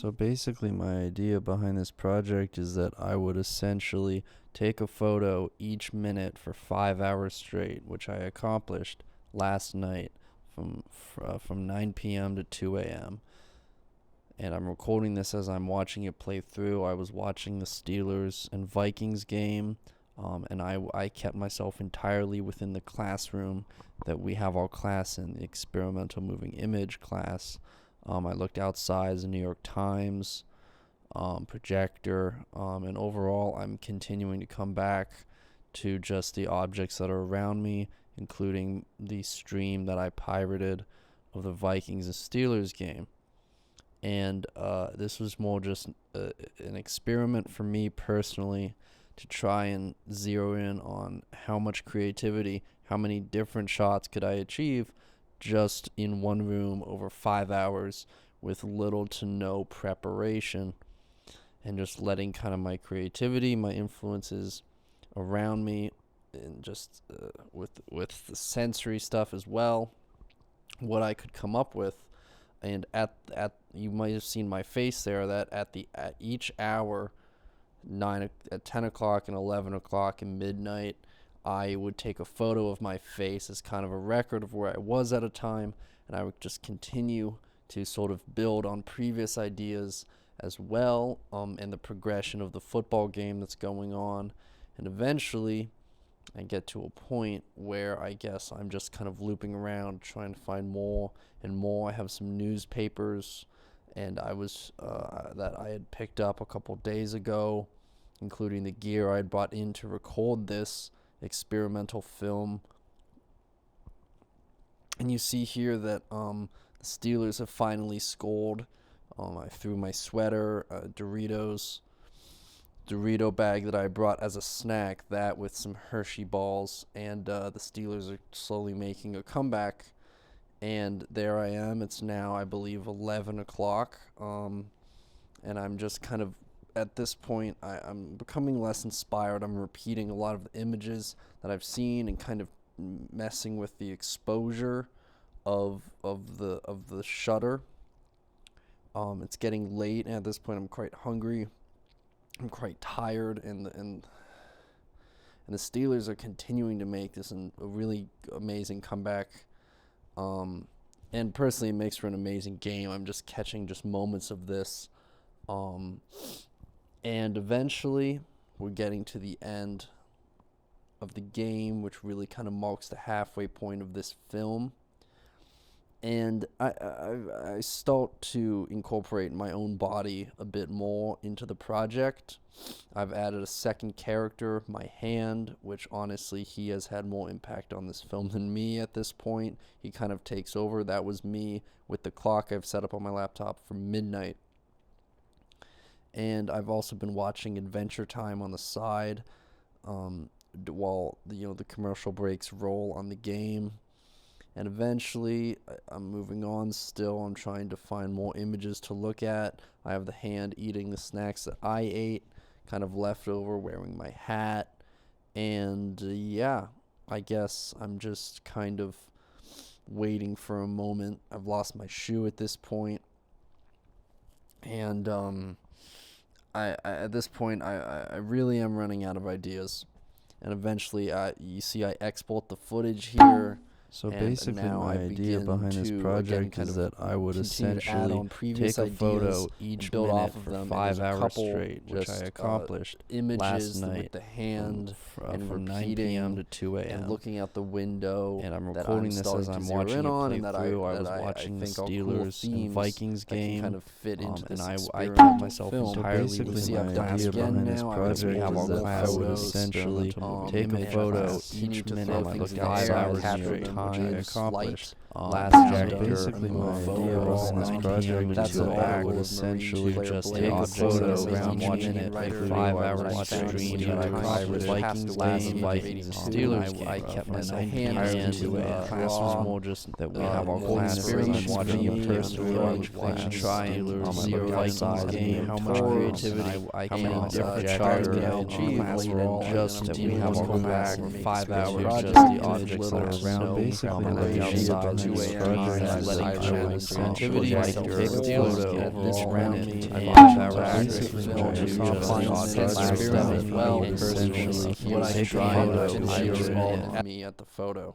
So basically, my idea behind this project is that I would essentially take a photo each minute for 5 hours straight, which I accomplished last night from 9 p.m. to 2 a.m. And I'm recording this as I'm watching it play through. I was watching the Steelers and Vikings game, and I kept myself entirely within the classroom that we have our class in, the experimental moving image class. I looked outside as the New York Times projector, and overall I'm continuing to come back to just the objects that are around me, including the stream that I pirated of the Vikings and Steelers game. And this was more just an experiment for me personally to try and zero in on how much creativity, how many different shots could I achieve just in one room over 5 hours with little to no preparation, and just letting kind of my creativity, my influences around me, and just with the sensory stuff as well, what I could come up with. And at you might have seen my face there, that at each hour, at 10 o'clock and 11 o'clock and midnight, I would take a photo of my face as kind of a record of where I was at a time, and I would just continue to sort of build on previous ideas as well, and the progression of the football game that's going on. And eventually I get to a point where I guess I'm just kind of looping around trying to find more and more. I have some newspapers and that I had picked up a couple days ago, including the gear I had bought in to record this experimental film. And you see here that the Steelers have finally scored. I threw my sweater, Dorito bag that I brought as a snack, that with some Hershey balls, and the Steelers are slowly making a comeback. And there I am. It's now, I believe, 11 o'clock, and I'm just kind of, at this point, I'm becoming less inspired. I'm repeating a lot of the images that I've seen and kind of messing with the exposure of the shutter. It's getting late, and at this point I'm quite hungry. I'm quite tired, and the Steelers are continuing to make this a really amazing comeback. And personally, it makes for an amazing game. I'm just catching just moments of this. And eventually, we're getting to the end of the game, which really kind of marks the halfway point of this film. And I start to incorporate my own body a bit more into the project. I've added a second character, my hand, which honestly, he has had more impact on this film than me at this point. He kind of takes over. That was me with the clock I've set up on my laptop for midnight. And I've also been watching Adventure Time on the side while the commercial breaks roll on the game. And eventually, I'm moving on still. I'm trying to find more images to look at. I have the hand eating the snacks that I ate, kind of left over, wearing my hat. And yeah, I guess I'm just kind of waiting for a moment. I've lost my shoe at this point. And I at this point, I really am running out of ideas. And eventually, you see I export the footage here. So basically, my idea behind this project is that I would essentially take a photo each minute for 5 hours straight, which I accomplished last night with the hand from 9 p.m. to 2 a.m. and looking out the window. And I'm recording this as I'm watching it play through. I was watching the Steelers and Vikings game, kind of fit into and this I kept myself film. entirely within my idea behind this project is that I would essentially take a photo each minute for 5 hours straight. I accomplished last chapter. Basically, my idea behind this project is that I would essentially just take a photo around 1 minute for 5 hours stream that I accomplished Vikings game, Vikings and Steelers game. I kept myself entirely into it. Class was more just that we have our class and I'm watching a personal class, try and zero Vikings game, how much creativity, how many different shots can I achieve, and just that we have our class for 5 hours, just the objects that are around me. And the idea 2 this a.m. project is that I would essentially I like can to take a photo at this around point me in and 5 hours basically straight film to just just applying last the step experiment well and personally essentially what I take a tried photo to and share share all it of me at the photo.